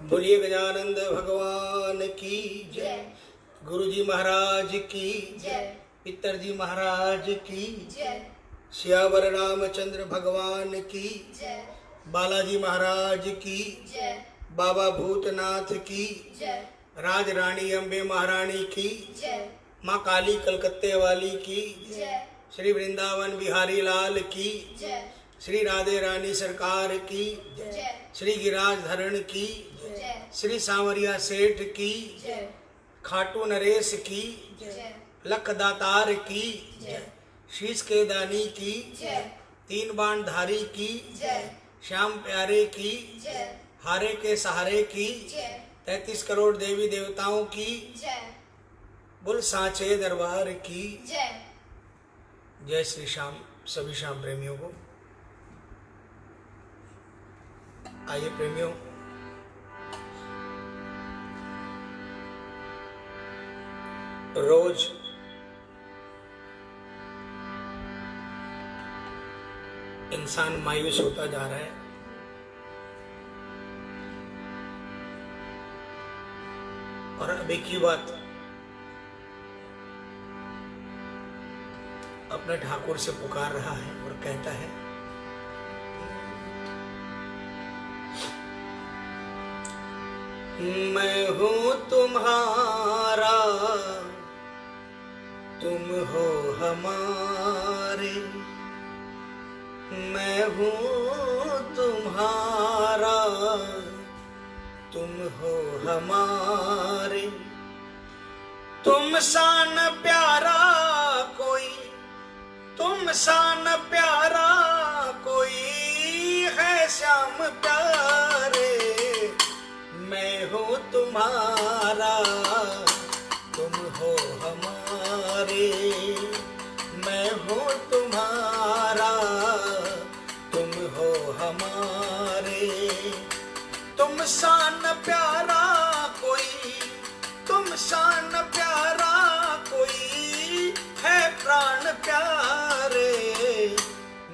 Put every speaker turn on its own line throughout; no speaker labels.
बोलिए गजानंद भगवान की जय। गुरुजी महाराज की जय। पितरजी महाराज की जय। श्यावर रामचंद्र भगवान की जय। बालाजी महाराज की जय। बाबा भूतनाथ की जय। राज रानी अम्बे महारानी की जय। माँ काली कलकत्ते वाली की जय। श्री वृंदावन बिहारी लाल की जय। श्री राधे रानी सरकार की जय। श्री गिरिराज धरण की जय। श्री सांवरिया सेठ की जय। खाटू नरेश की जय। लख दातार की जय। शीश के दानी की जय। तीन बाण धारी की जय। श्याम प्यारे की जय। हारे के सहारे की जय। 33 करोड़ देवी देवताओं की जय। बोल सांचे दरबार की जय। जय श्री श्याम। सभी श्याम प्रेमियों को आइए प्रेमियों, रोज इंसान मायूस होता जा रहा है। और अभी की बात अपने ठाकुर से पुकार रहा है और कहता है, मैं हूँ तुम्हारा, तुम हो हमारे। मैं हूँ तुम्हारा, तुम हो हमारे। तुम सा न प्यारा कोई, तुम सा न प्यारा कोई है श्याम प्यारे। मैं हूँ तुम्हारा, तुम हो हमारे। मैं हूँ तुम्हारा, तुम हो हमारे। तुम सा न प्यारा कोई, तुम सा न प्यारा कोई है प्राण प्यारे।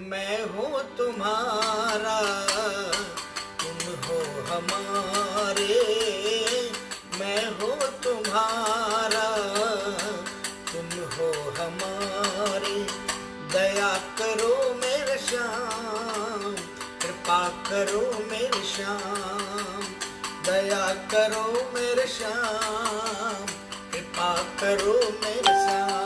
मैं हूँ तुम्हारा, तुम हो हमारे। मैं हूँ तुम्हारा, तुम हो हमारे। दया करो मेरे श्याम, कृपा करो मेरे श्याम। दया करो मेरे श्याम, कृपा करो मेरे श्याम।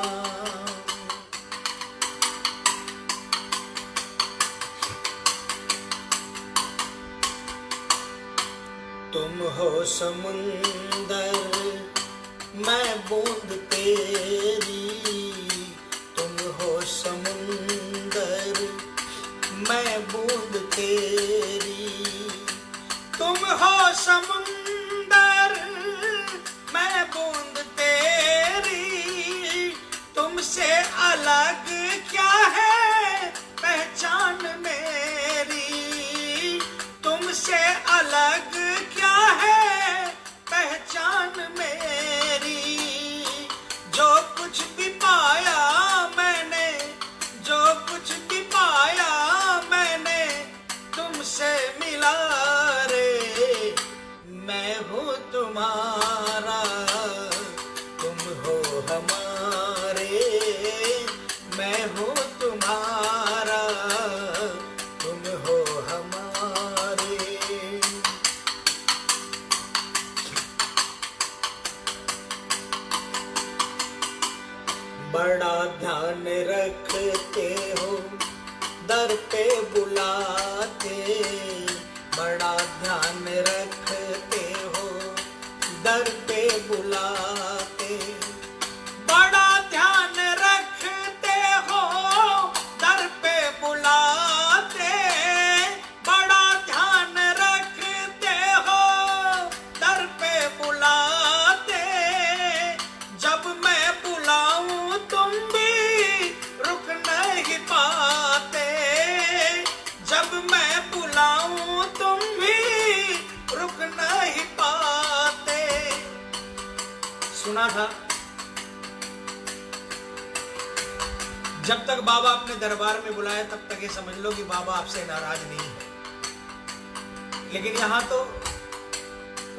तुम हो समुंदर, मैं बूंद तेरी। तुम हो समुंदर, मैं बूंद तेरी। तुम हो समुंदर, मैं बूंद तेरी। तुमसे अलग क्या है पहचान मेरी। तुमसे अलग क्या है पहचान मेरी। जो कुछ भी पाया मैंने, जो कुछ भी पाया मैंने तुमसे मिला रे। मैं हूँ तुम्हारा, तुम हो हमारे। मैं हूँ तुम्हारा, तुम हो हमारे। बड़ा ध्यान रखते हो, दर पे बुलाते। बड़ा ध्यान रखते हो, दर पे बुलाते। बड़ा ध्यान रखते हो, दर पे बुलाते। बड़ा ध्यान रखते हो, दर पे बुलाते। जब मैं बुलाऊं तुम भी रुक नहीं पाते। जब मैं बुलाऊं तुम भी रुक नहीं पाते। सुना था, जब तक बाबा अपने दरबार में बुलाए तब तक ये समझ लो कि बाबा आपसे नाराज नहीं है। लेकिन यहाँ तो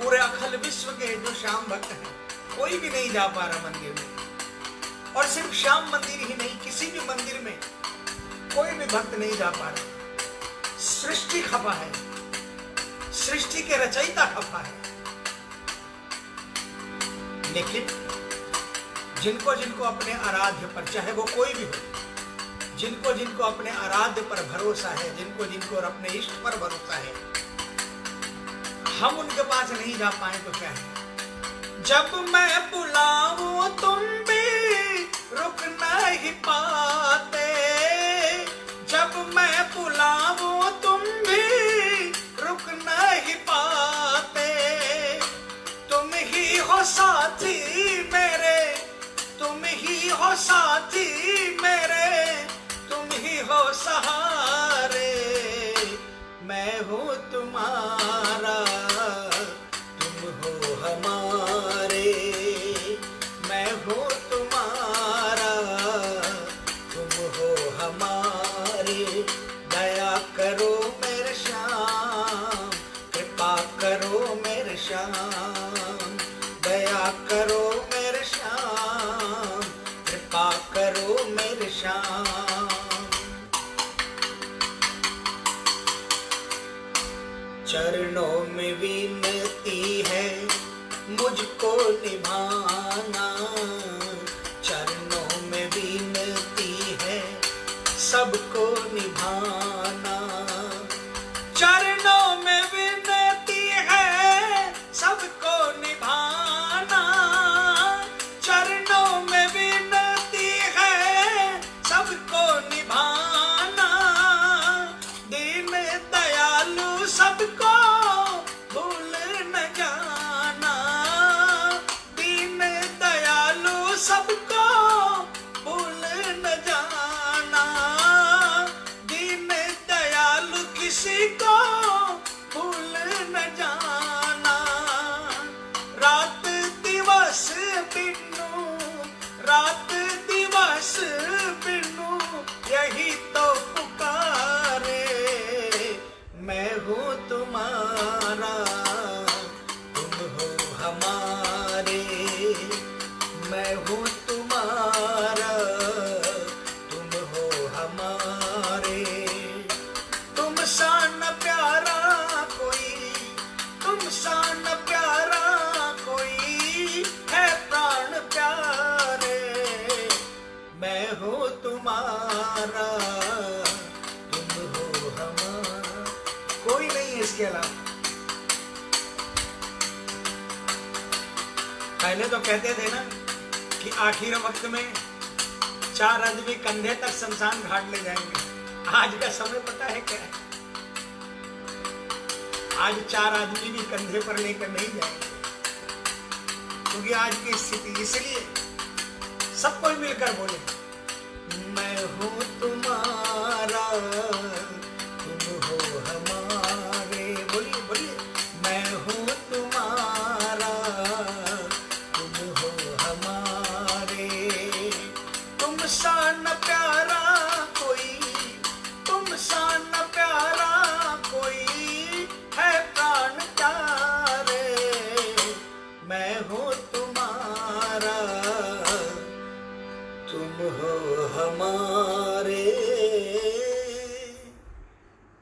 पूरे अखिल विश्व के जो श्याम भक्त हैं, कोई भी नहीं जा पा रहा मंदिर में। और सिर्फ श्याम मंदिर ही नहीं, किसी भी मंदिर में कोई भी भक्त नहीं जा पा रहा। सृष्टि खफा है, सृष्टि के रचयिता खफा है। लेकिन जिनको जिनको अपने आराध्य पर, चाहे वो कोई भी हो, जिनको जिनको अपने आराध्य पर भरोसा है, जिनको जिनको और अपने इष्ट पर भरोसा है, हम उनके पास नहीं जा पाए तो क्या है। जब मैं बुलाऊं तुम भी रुक नहीं पाते, जब मैं बुलाऊं तुम भी रुक नहीं पाते। तुम ही हो साथी मेरे, तुम ही हो साथी मेरे, तुम ही हो सहारे। मैं हूँ तुम्हारा, तुम हो हमारे। मैं हूँ तुम्हारा, तुम हो हमारे। दया करो मेरे श्याम, कृपा करो मेरे श्याम। दया करो मेरे श्याम, कृपा करो मेरे श्याम। चरणों में विनती है मुझको निभाना, चरणों में विनती है सबको निभाना। चरणों में विनती है सबको निभाना, चरणों में विनती है सबको निभाना। दीन दयालु सबको भूल न जाना, दीन दयालु सबको भूल न जाना। दीन दयालु किसी को भूल न जाना। रात दिवस बिनु, रात दिवस बिनु यही तो पुकारे। मैं हूँ तुम्हारा, तुम हो हमारे। मैं हूँ तुम्हारा, तुम हो हमारे। तुम सा न प्यारा कोई, तुम सा न प्यारा कोई है प्राण प्यारे। मैं हूँ तुम्हारा, तुम हो हमारा। कोई नहीं है इसके अलावा। पहले तो कहते थे ना कि आखिर वक्त में 4 आदमी कंधे तक शमशान घाट ले जाएंगे। आज का समय पता है क्या है? आज 4 आदमी भी कंधे पर लेकर नहीं जाएंगे, क्योंकि आज की स्थिति। इसलिए सब कोई मिलकर बोले, मैं हूँ तुम्हारा, तुम हो हमारे। बोलिए बोलिए, मैं हूँ तुम्हारा, तुम हो हमारे। तुम सा न प्यारा कोई, तुम सा न प्यारा कोई है प्राण प्यारे। मैं हूँ तुम्हारा, तुम हो हमारे।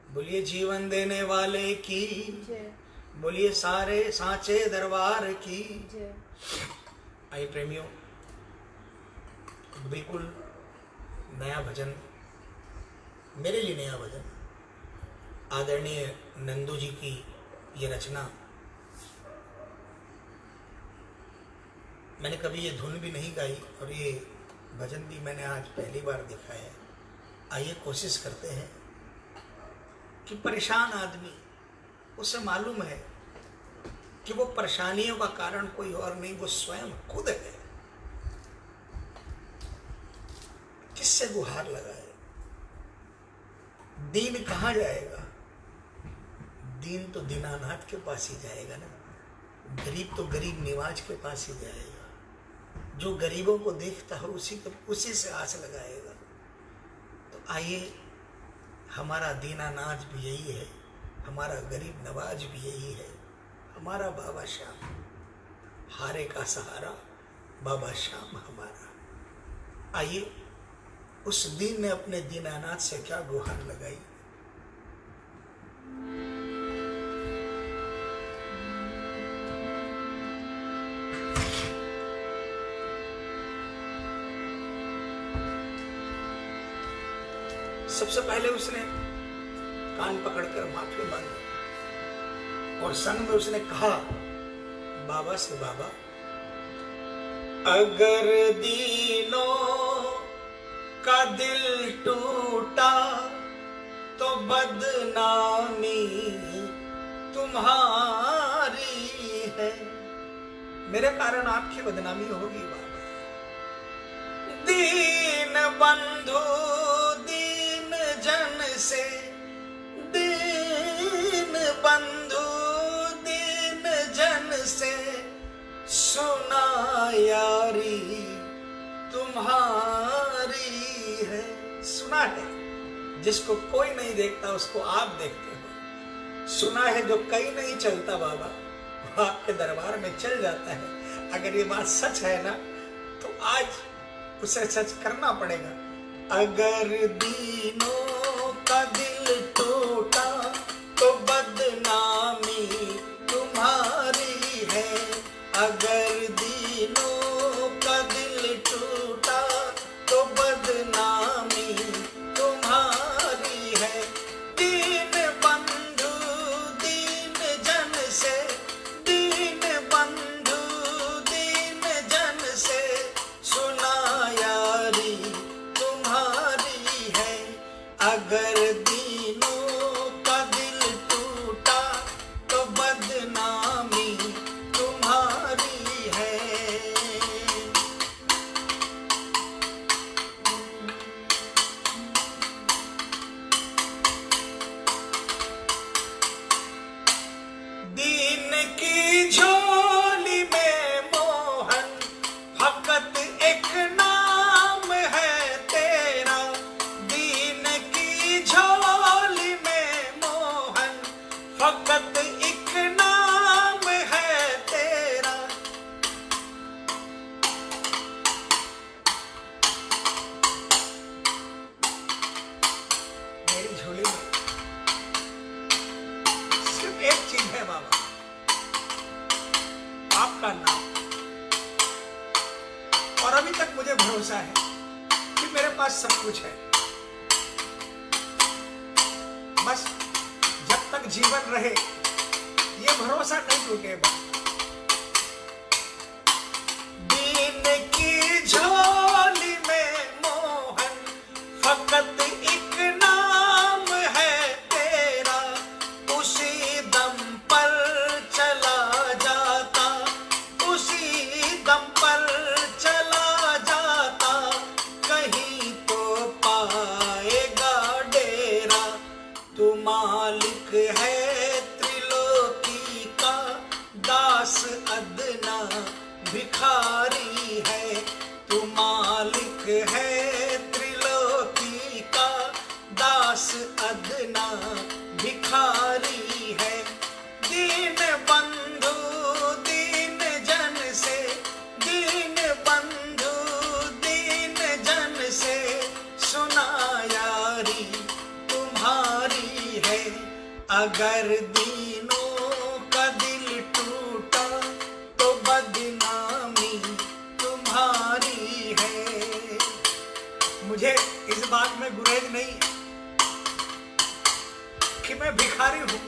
बोलिए जीवन देने वाले की, बोलिए सारे सांचे दरबार की। आइए प्रेमियों, बिल्कुल नया भजन, मेरे लिए नया भजन, आदरणीय नंदू जी की ये रचना। मैंने कभी ये धुन भी नहीं गाई और ये भजन भी मैंने आज पहली बार देखा है। आइए कोशिश करते हैं कि परेशान आदमी, उसे मालूम है कि वो परेशानियों का कारण कोई और नहीं, वो स्वयं खुद है। किससे गुहार लगाए? दीन कहाँ जाएगा? दीन तो दीनानाथ के पास ही जाएगा ना। गरीब तो गरीब निवाज के पास ही जाएगा। जो गरीबों को देखता है उसी से आस लगाएगा। तो आइए, हमारा दीनानाथ भी यही है, हमारा गरीब नवाज भी यही है, हमारा बाबा श्याम, हारे का सहारा बाबा श्याम हमारा। आइए, उस दीन ने अपने दीनानाथ से क्या गुहार लगाई। सबसे पहले उसने कान पकड़कर माफी मांगी और संग में उसने कहा बाबा से, बाबा अगर दीनों का दिल टूटा तो बदनामी तुम्हारी है, मेरे कारण आपकी बदनामी होगी बाबा। दीन बंधु दीन जन से, दीन बंधु दीन जन से सुना यारी तुम्हारी है। सुना है जिसको कोई नहीं देखता उसको आप देखते हो, सुना है जो कहीं नहीं चलता बाबा वो आपके दरबार में चल जाता है। अगर ये बात सच है ना तो आज उसे सच करना पड़ेगा। अगर दीनों का दिल टूटा तो बदनामी तुम्हारी है, अगर दीनों का दिल टूटा तो बदनामी तुम्हारी है। दीन बंधु दीन जन से, दीन बंधु दीन जन से सुना यारी तुम्हारी है, अगर दीनों का दिल टूटा तो बदनामी तुम्हारी है। दीन की झोली में मोहन फकत एक नाम है तेरा, दीन की झोली में मोहन फकत एक नाम है तेरा। मेरी झोली में सिर्फ एक चीज है बाबा, आपका नाम। और अभी तक मुझे भरोसा है कि मेरे पास सब कुछ है, बस जब तक जीवन रहे ये भरोसा नहीं टूटेगा। दीन की झोली में मोहन फकत एक नाम है तेरा, उसी दम पर चला जाता, उसी दम पर चला जाता, कहीं तो पाएगा डेरा। तू मालिक है त्रिलोकी का, दास अदना भिखारी है। तू मालिक है त्रिलोकी का, दास अदना भिखारी है। दीन बंधु दीन जन से, दीन बंधु दीन जन से सुना यारी तुम्हारी है, अगर दीनों का दिल टूटा तो बदनामी तुम्हारी है। मुझे इस बात में गुरेज नहीं कि मैं भिखारी हूं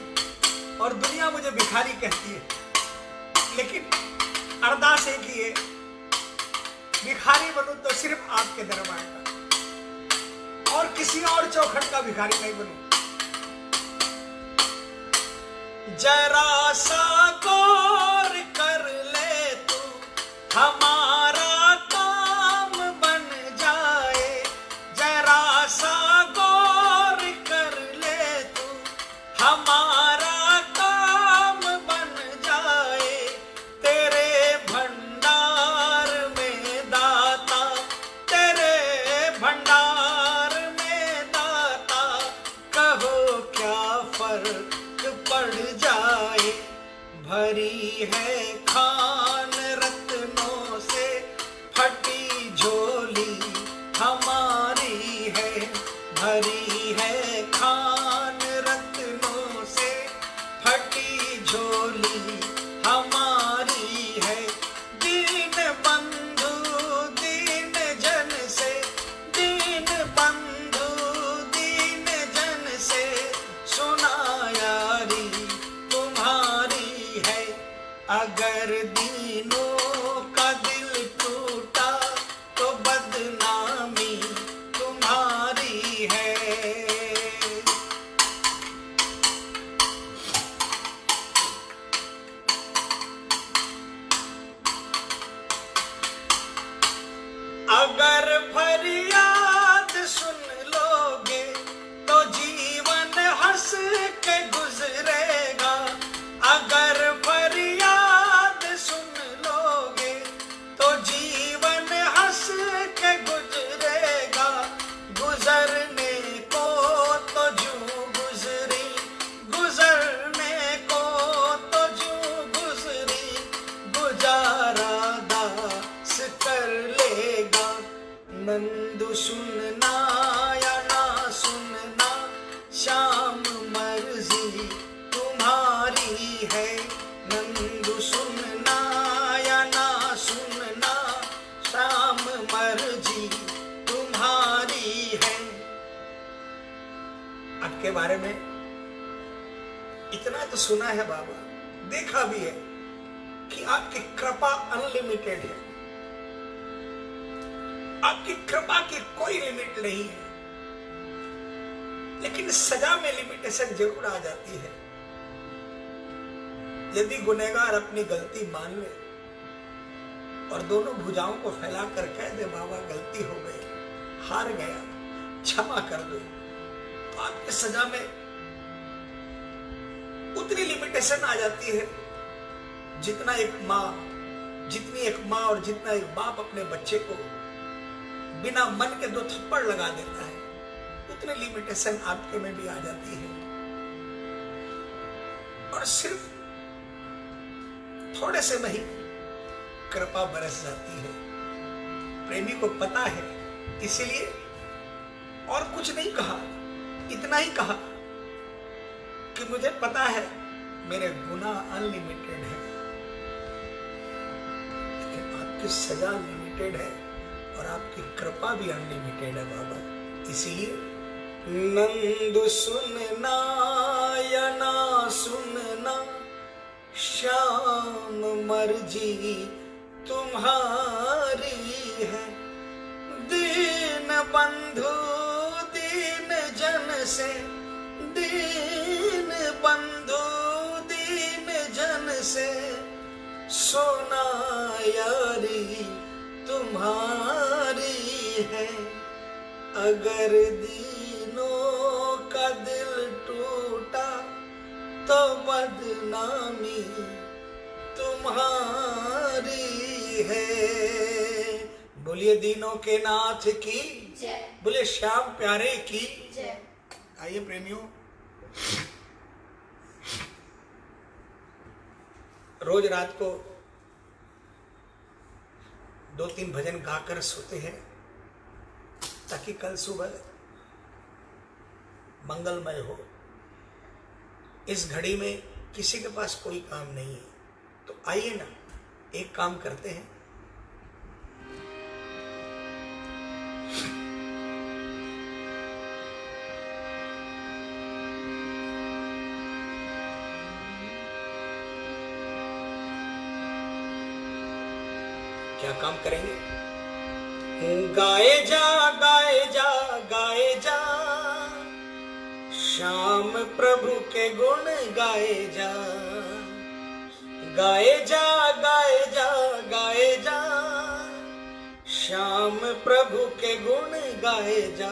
और दुनिया मुझे भिखारी कहती है, लेकिन अरदास एक ही है, भिखारी बनूं तो सिर्फ आपके दरबार का, और किसी और चौखट का भिखारी नहीं बनूं। जरा सा गौर कर ले तू, हमारा काम बन जाए। जरा सा गौर कर ले तू, हमारा काम बन जाए। तेरे भंडार में दाता, तेरे भंडार में दाता, कहो क्या फर्क पड़ जाए। भरी है खान रत्नों से फटी झोली हमारी है, भरी है खान रत्नों से फटी झोली हमारी है। दीन बंधु दीन जन से, दीन बंधु दीन जन से सुना यारी तुम्हारी है। अगर दीनों का दिल टूटा तो बदनामी तुम्हारी है। अगर फरियाद सुन लोगे तो जीवन हंस के गुजरेगा। अगर फरियाद सुन लोगे तो जीवन हंस के गुजरेगा। गुजरने को तो जूं गुजरी, गुजरने को तो जूं गुजरी, गुजारा दास कर लेगा। नंदू सुनना या ना सुनना श्याम मर्जी तुम्हारी है। नंदू सुनना या ना सुनना श्याम मर्जी तुम्हारी है। आपके बारे में इतना तो सुना है बाबा, देखा भी है कि आपकी कृपा अनलिमिटेड है। आपकी कृपा की कोई लिमिट नहीं है, लेकिन सजा में लिमिटेशन जरूर आ जाती है। यदि गुनहगार अपनी गलती मान ले और दोनों भुजाओं को फैलाकर कह दे बाबा गलती हो गई, हार गया, क्षमा कर दो, तो आपकी सजा में उतनी लिमिटेशन आ जाती है जितनी एक माँ और जितना एक बाप अपने बच्चे को बिना मन के 2 थप्पड़ लगा देता है, उतनी लिमिटेशन आपके में भी आ जाती है। और सिर्फ थोड़े से में ही कृपा बरस जाती है। प्रेमी को पता है, इसीलिए और कुछ नहीं कहा, इतना ही कहा कि मुझे पता है मेरे गुनाह अनलिमिटेड है, लेकिन आपकी सजा लिमिटेड है और आपकी कृपा भी अनलिमिटेड है बाबा। इसीलिए नंद सुनना या ना सुनना श्याम मर्जी तुम्हारी है। दीन बंधु दीन जन से, दीन बंधु दीन जन से सोना यारी तुम्हारी है। अगर दीनों का दिल टूटा तो बदनामी तुम्हारी है। बोलिए दीनों के नाथ की जय, बोले श्याम प्यारे की जय। आइए प्रेमियों, रोज रात को 2-3 भजन गाकर सोते हैं ताकि कल सुबह मंगलमय हो। इस घड़ी में किसी के पास कोई काम नहीं है, तो आइए ना एक काम करते हैं। क्या काम करेंगे? गाए जा गाए जा गाए जा श्याम प्रभु के गुण गाए जा। गाए जा गाए जा गाए जा श्याम प्रभु के गुण गाए जा।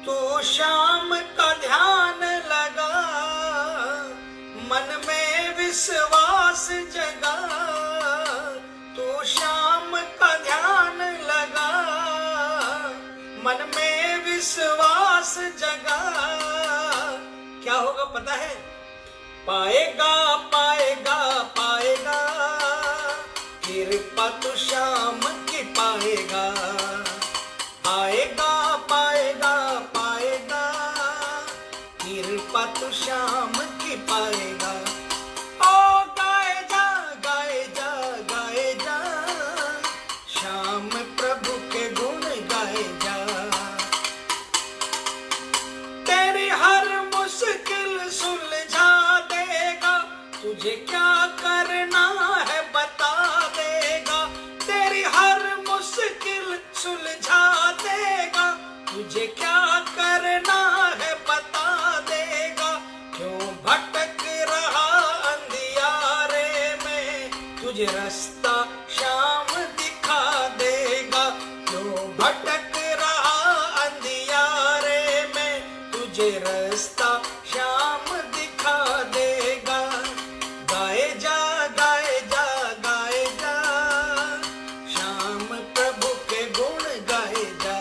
तू श्याम का ध्यान लगा, मन में विश्वास जगा। तू श्याम का ध्यान लगा, मन में विश्वास जगा। क्या होगा पता है? पाएगा पाएगा पाएगा। ओ गाए जा गाए जा गाए जा, श्याम प्रभु के गुण गाए जा। तेरी हर मुश्किल सुलझा देगा, तुझे क्या करना है बता देगा। तेरी हर मुश्किल सुलझा देगा, तुझे क्या करना है बता देगा। क्यों भटक रहा अंधियारे में, तुझे रास्ता शाम दिखा देगा। क्यों भटक रहा अंधियारे में, तुझे रास्ता शाम दिखा देगा। गाए जा गाए जा गाए जा, श्याम प्रभु के गुण गाए जा।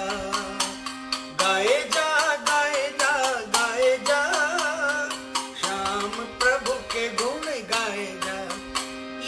गाए जा गाए जा गाए जा, श्याम प्रभु के गुण गाए जा।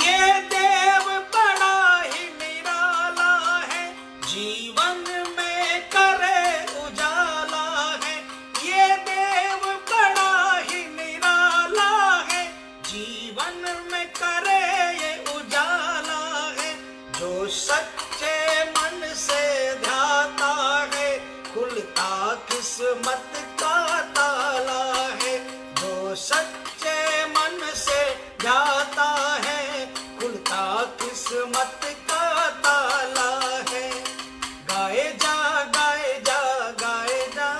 ये देव बड़ा ही निराला है, जीवन में करे उजाला है। ये देव बड़ा ही निराला है, जीवन में करे ये उजाला है। जो सच्चे मन से ध्याता है, खुलता किस्मत का ताला है। जो सच्चे मन से ध्याता है, खुलता किस्मत का ताला है। गाए जा गाए जा गाए जा,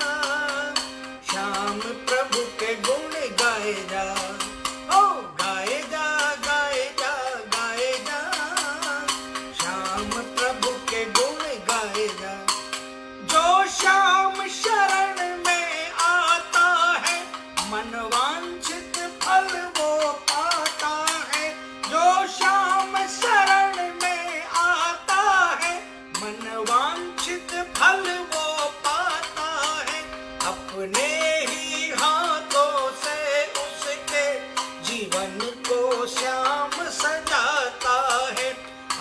श्याम प्रभु के गुण गाए जा। ओ गाए जा गाए जा गाए जा, श्याम प्रभु के गुण गाए जा। जो श्याम शरण में आता है, मन वांछित फल वो पाता है। जो श्याम शरण में आता है, मन वांछित फल वो पाता है। अपने ही हाथों से उसके जीवन को श्याम सजाता है।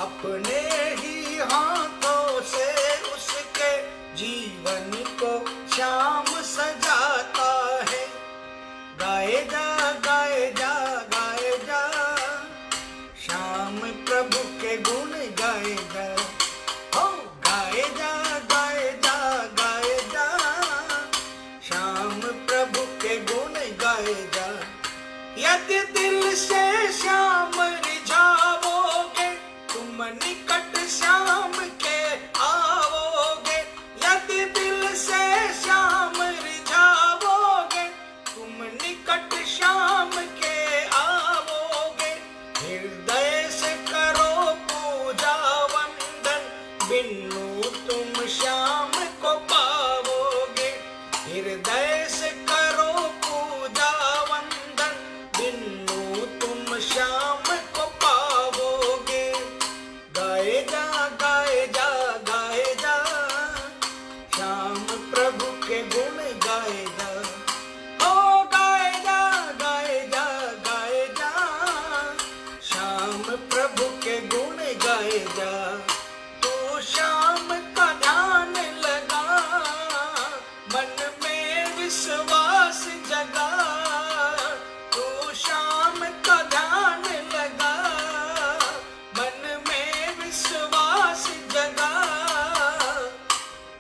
अपने ही हाथों से उसके जीवन को श्याम सजाता है। गाए जा गाए जा गाए जा, श्याम प्रभु के गुण गाए जा। ओ गाए जा गाए जा गाए जा, श्याम प्रभु के गुण गाए जा। यदि दिल से श्याम रिझावोगे, तुम निकट श्याम के आओगे। यदि दिल से श्याम रिझावोगे, तुम निकट श्याम के आओगे। हृदय से करो पूजा वंदन, बिनु तुम श्याम को पाओगे। हृदय से करो पूजा वंदन, बिनु तुम श्याम को पाओगे। गाए जा गाए जा गाए जा, श्याम प्रभु के गुण गाए जा। ओ गाए जा गाए जा गाए जा, श्याम प्रभु के गुण गाए जा। तू श्याम का ध्यान लगा, मन में विश्वास जगा। तू श्याम का ध्यान लगा, मन में विश्वास जगा।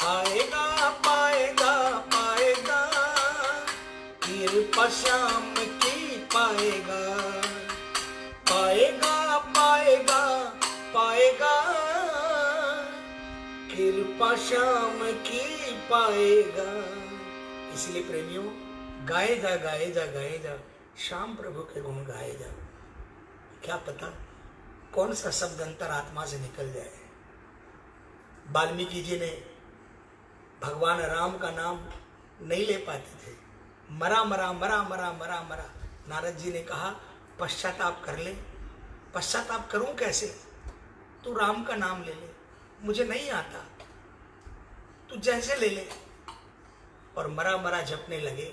पाएगा पाएगा पाएगा, कृपा श्याम की पाएगा। पाएगा पाएगा पाएगा, कृपा श्याम की पाएगा। इसलिए प्रेमियों, गाए जा गाए जा गाए जा, श्याम प्रभु के गुण गाए जा। क्या पता कौन सा शब्द अंतरात्मा से निकल जाए। वाल्मीकि जी ने भगवान राम का नाम नहीं ले पाते थे। मरा मरा मरा मरा मरा मरा। नारद जी ने कहा पश्चाताप कर ले। पश्चाताप करूं कैसे? तू राम का नाम ले ले, मुझे नहीं आता, तू जैसे ले ले। और मरा मरा जपने लगे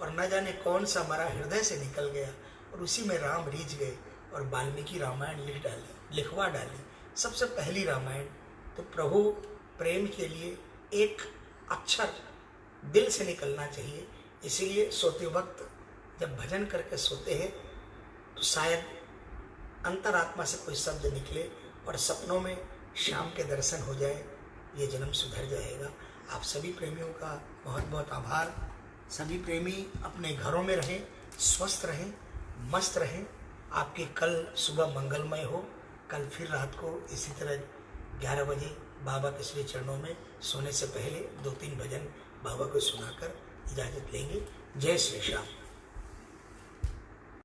और न जाने कौन सा मरा हृदय से निकल गया और उसी में राम रीझ गए और वाल्मीकि रामायण लिखवा डाली। सबसे पहली रामायण। तो प्रभु प्रेम के लिए एक अक्षर दिल से निकलना चाहिए। इसीलिए सोते वक्त जब भजन करके सोते हैं तो शायद अंतरात्मा से कोई शब्द निकले और सपनों में शाम के दर्शन हो जाए, ये जन्म सुधर जाएगा। आप सभी प्रेमियों का बहुत बहुत आभार। सभी प्रेमी अपने घरों में रहें, स्वस्थ रहें, मस्त रहें। आपकी कल सुबह मंगलमय हो। कल फिर रात को इसी तरह 11 बजे बाबा के श्री चरणों में सोने से पहले 2-3 भजन बाबा को सुनाकर इजाज़त लेंगे। जय श्री श्याम।